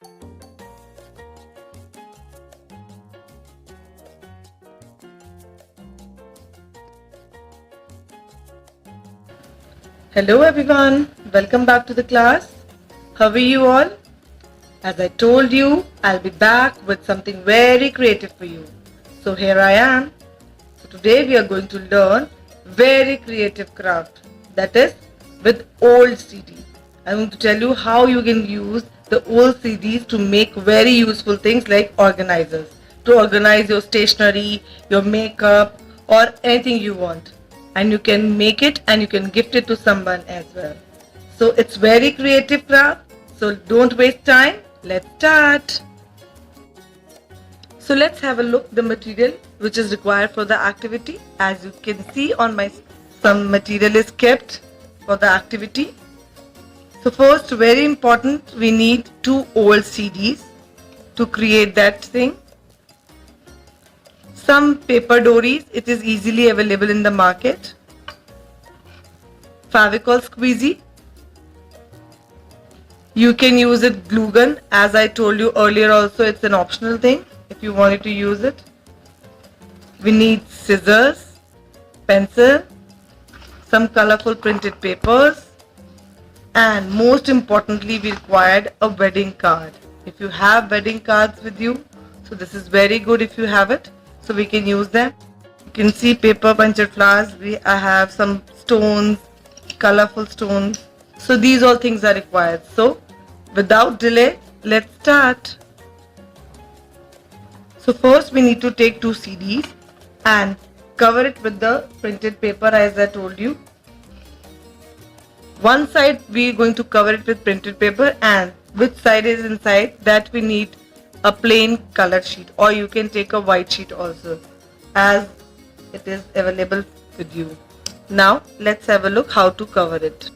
Hello everyone, welcome back to the class. How are you all? As I told you, I'll be back with something very creative for you. So here I am. So today we are going to learn very creative craft, that is with old CD. I'm going to tell you how you can use the old CDs to make very useful things like organizers, to organize your stationery, your makeup or anything you want. And you can make it and you can gift it to someone as well. So it's very creative craft. So don't waste time. Let's start. So let's have a look the material which is required for the activity. As you can see on my some material is kept for the activity. So first, very important, we need 2 old CDs to create that thing. Some paper dories, it is easily available in the market. Favicol squeezy. You can use it glue gun, as I told you earlier also, it's an optional thing if you wanted to use it. We need scissors, pencil, some colorful printed papers, and most importantly we required a wedding card. If you have wedding cards with you, so this is very good if you have it. So we can use them. You can see paper punctured flowers. I have some stones, colorful stones. So these all things are required. So without delay, let's start. So first we need to take 2 CDs and cover it with the printed paper as I told you. One side we are going to cover it with printed paper, and which side is inside that we need a plain colored sheet, or you can take a white sheet also as it is available with you. Now let's have a look how to cover it.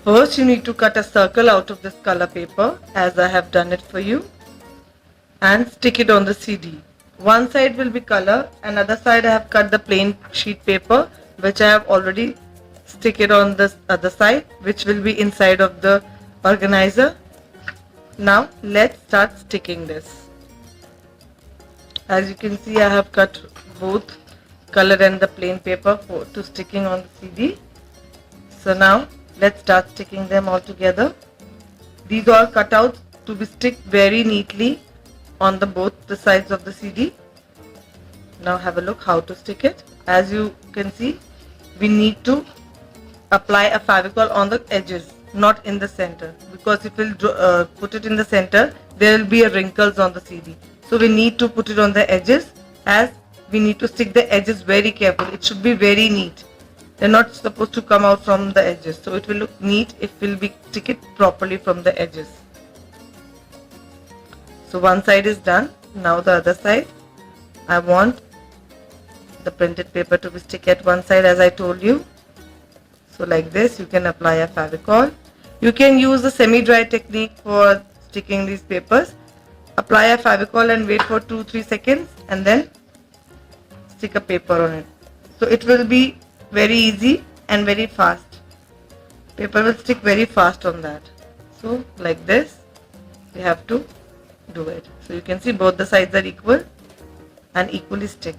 First you need to cut a circle out of this color paper as I have done it for you and stick it on the CD. One side will be color, another side I have cut the plain sheet paper which I have already stick it on the other side, which will be inside of the organizer. Now let's start sticking this. As you can see, I have cut both color and the plain paper to sticking on the CD. So now let's start sticking them all together. These are cut out to be stick very neatly on the both the sides of the CD. Now have a look how to stick it. As you can see, we need to apply a favicol on the edges, not in the center, because if we'll put it in the center, there will be a wrinkles on the CD. So we need to put it on the edges, as we need to stick the edges very carefully. It should be very neat. They're not supposed to come out from the edges. So it will look neat if we'll be stick it properly from the edges. So one side is done. Now the other side, I want the printed paper to be stick at one side as I told you. So like this, you can apply a favicol. You can use the semi-dry technique for sticking these papers. Apply a favicol and wait for 2-3 seconds and then stick a paper on it. So it will be very easy and very fast. Paper will stick very fast on that. So like this, you have to do it. So you can see both the sides are equal and equally stick.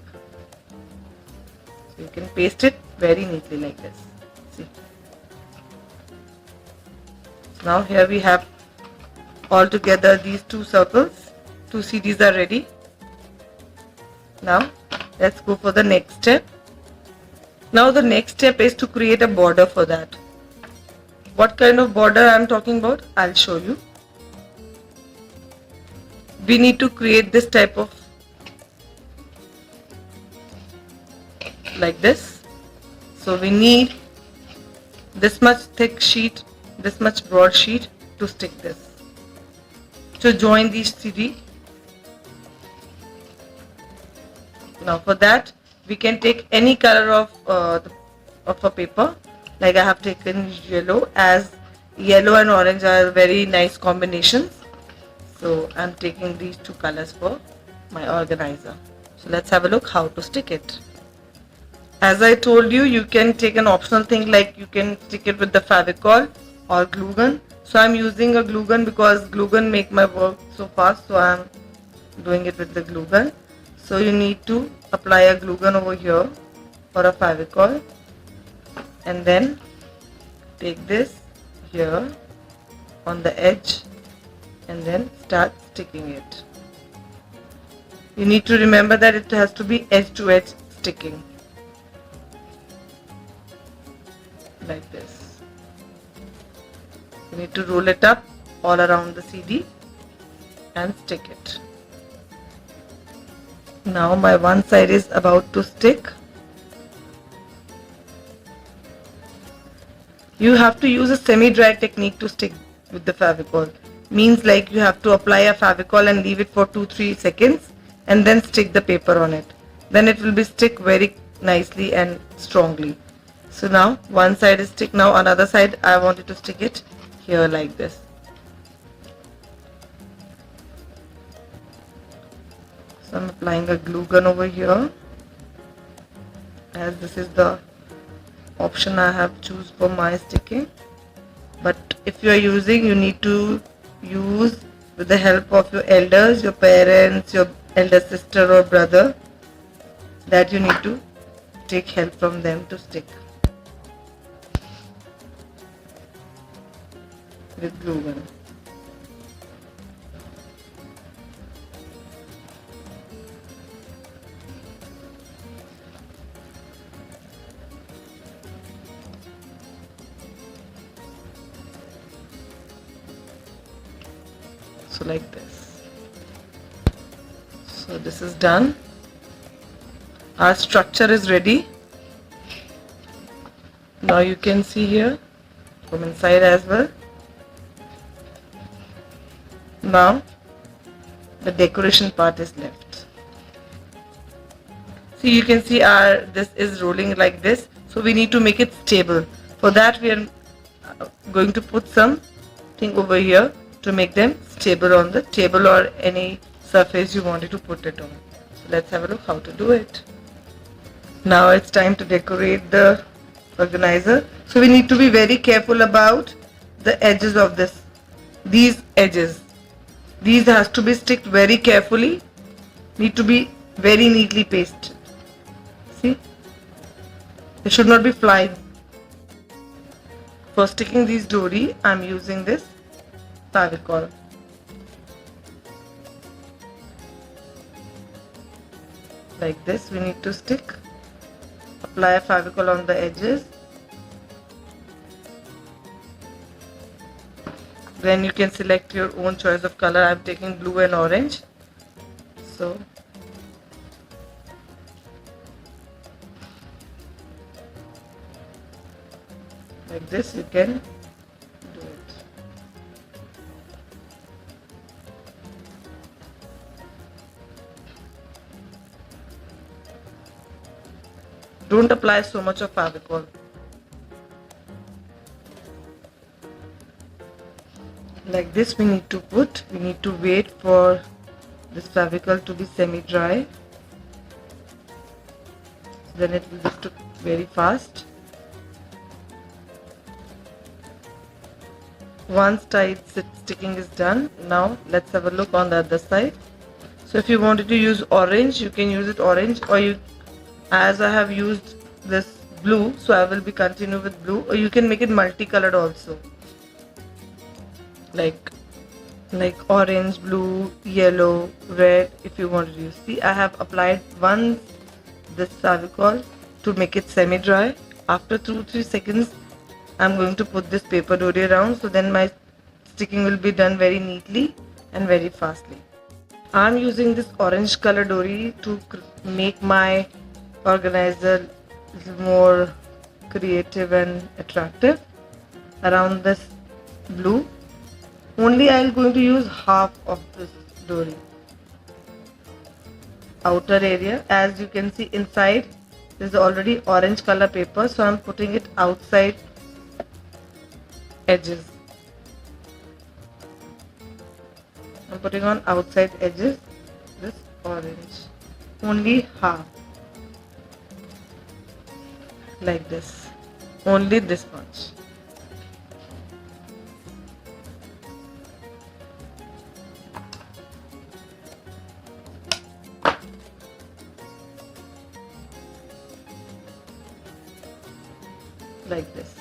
So you can paste it very neatly like this. See. So now here we have all together these 2 circles. 2 CDs are ready. Now let's go for the next step. Now the next step is to create a border for that. What kind of border I am talking about? I'll show you. We need to create this type of like this. So we need this much thick sheet, this much broad sheet to stick this, to join these CD. Now for that we can take any color of a paper. Like I have taken yellow, as yellow and orange are very nice combinations. So I'm taking these 2 colors for my organizer. So let's have a look how to stick it. As I told you, you can take an optional thing like you can stick it with the favicol or glue gun. So I'm using a glue gun because glue gun make my work so fast, so I'm doing it with the glue gun. So you need to apply a glue gun over here or a Favicol, and then take this here on the edge and then start sticking it. You need to remember that it has to be edge to edge sticking, like this. You need to roll it up all around the CD and stick it. Now my one side is about to stick. You have to use a semi-dry technique to stick with the Favicol. Means like you have to apply a Favicol and leave it for 2-3 seconds and then stick the paper on it. Then it will be stick very nicely and strongly. So now one side is stick. Now another side I wanted to stick it here like this. So I'm applying a glue gun over here, as this is the option I have choose for my sticking. But if you are using, you need to use with the help of your elders, your parents, your elder sister or brother, that you need to take help from them to stick with glue gun. So like this. So this is done. Our structure is ready. Now you can see here from inside as well. Now the decoration part is left. See, you can see this is rolling like this. So we need to make it stable. For that we are going to put something over here to make them stable on the table or any surface you wanted to put it on. So let's have a look how to do it. Now it's time to decorate the organizer. So we need to be very careful about the edges of these edges. These has to be sticked very carefully, need to be very neatly pasted. See, they should not be flying. For sticking these dory, I am using this Favicol. Like this we need to stick. Apply a Favicol on the edges. Then you can select your own choice of color. I am taking blue and orange. So like this you can do it. Don't apply so much of Favicol. Like this we need to wait for this Favicol to be semi-dry. Then it will be stuck very fast. Once tight sticking is done, now let's have a look on the other side. So if you wanted to use orange, you can use it orange, or as I have used this blue, so I will be continue with blue, or you can make it multicolored also, like orange, blue, yellow, red, if you want to use. See, I have applied this Favicol to make it semi-dry. After 2-3 seconds I'm going to put this paper dory around, so then my sticking will be done very neatly and very fastly. I'm using this orange color dory to make my organizer more creative and attractive around this blue. Only I am going to use half of this dory. Outer area, as you can see inside, there is already orange color paper, so I am putting it outside edges. I'm putting on outside edges this orange, only half, like this, only this much. like this.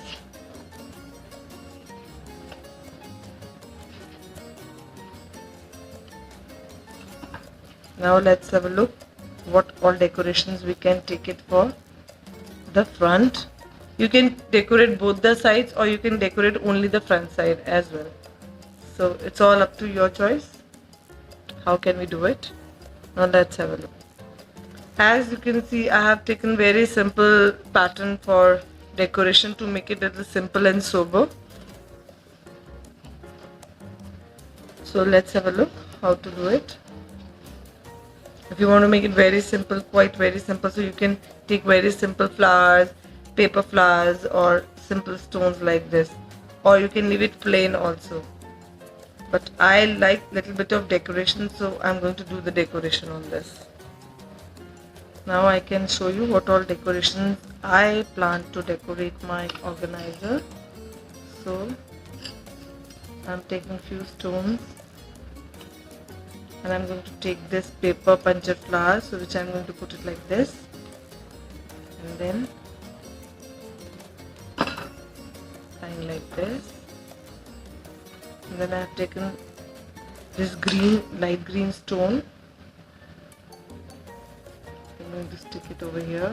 Now let's have a look what all decorations we can take it for the front. You can decorate both the sides or you can decorate only the front side as well. So it's all up to your choice. How can we do it? Now let's have a look. As you can see, I have taken very simple pattern for decoration to make it a little simple and sober. So let's have a look how to do it. If you want to make it very simple, quite very simple, so you can take very simple flowers, paper flowers or simple stones like this, or you can leave it plain also. But I like little bit of decoration, so I'm going to do the decoration on this. Now I can show you what all decorations I plan to decorate my organizer. So I'm taking few stones and I'm going to take this paper punctured flower, so which I'm going to put it like this, and then sign like this, and then I have taken this green, light green stone. I'm going to stick it over here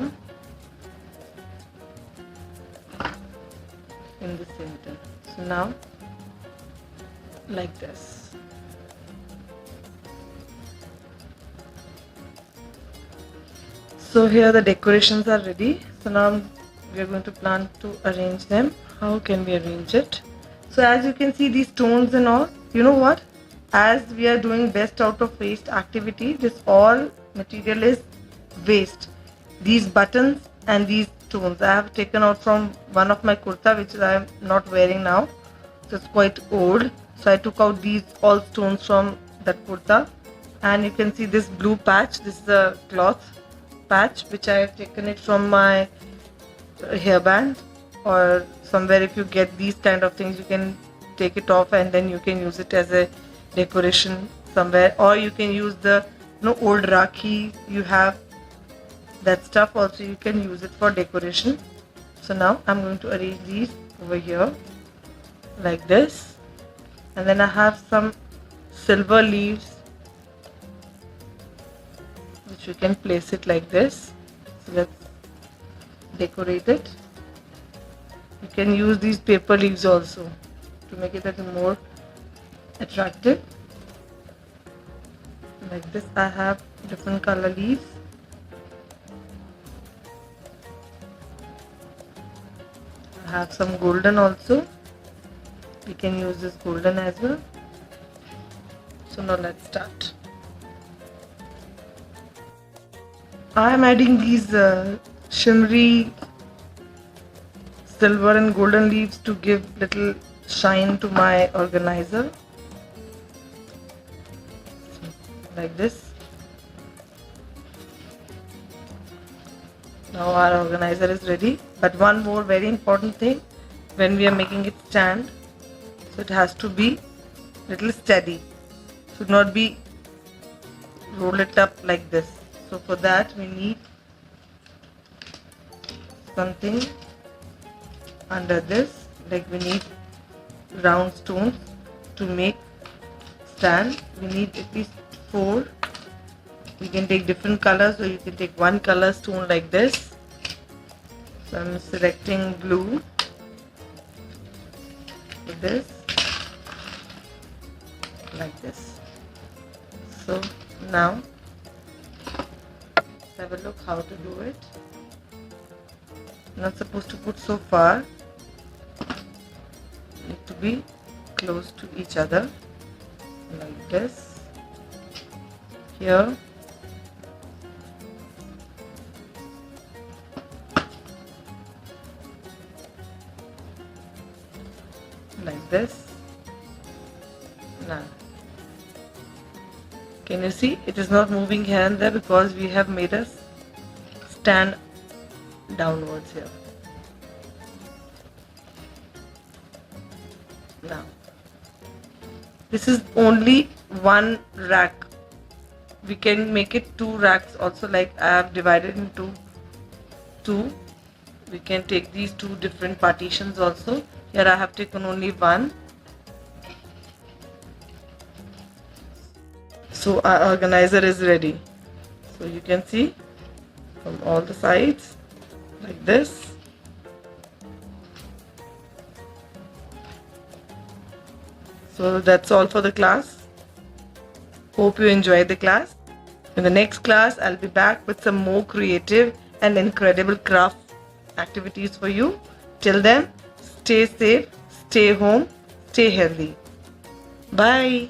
in the center. So now like this. So here the decorations are ready. So now we are going to plan to arrange them. How can we arrange it? So as you can see, these stones and all, you know what? As we are doing best out of waste activity, this all material is waste. These buttons and these stones I have taken out from one of my kurta, which I am not wearing now. So it's quite old. So I took out these all stones from that kurta, and you can see this blue patch. This is a cloth patch which I have taken it from my hairband or somewhere. If you get these kind of things, you can take it off and then you can use it as a decoration somewhere, or you can use the old rakhi you have, that stuff also you can use it for decoration. So now I'm going to arrange these over here like this, and then I have some silver leaves which we can place it like this. So let's decorate it. You can use these paper leaves also to make it a little more attractive. Like this, I have different color leaves. I have some golden also. We can use this golden as well. So now let's start. I am adding these shimmery silver and golden leaves to give little shine to my organizer. Like this. Now our organizer is ready. But one more very important thing, when we are making it stand, so it has to be little steady. Should not be roll it up like this. So for that we need something under this, like we need round stones to make stand. We need at least 4. You can take different colors, or you can take one color stone like this. So I'm selecting blue for this, like this. So now let's have a look how to do it. Not supposed to put so far, need to be close to each other like this. Here like this. Now can you see it is not moving here and there because we have made a stand downwards here. Now this is only one rack. We can make it 2 racks also, like I have divided into 2. We can take these two different partitions also. Here I have taken only one. So our organizer is ready. So you can see from all the sides like this. So that's all for the class. Hope you enjoyed the class. In the next class, I'll be back with some more creative and incredible craft activities for you. Till then, stay safe, stay home, stay healthy. Bye.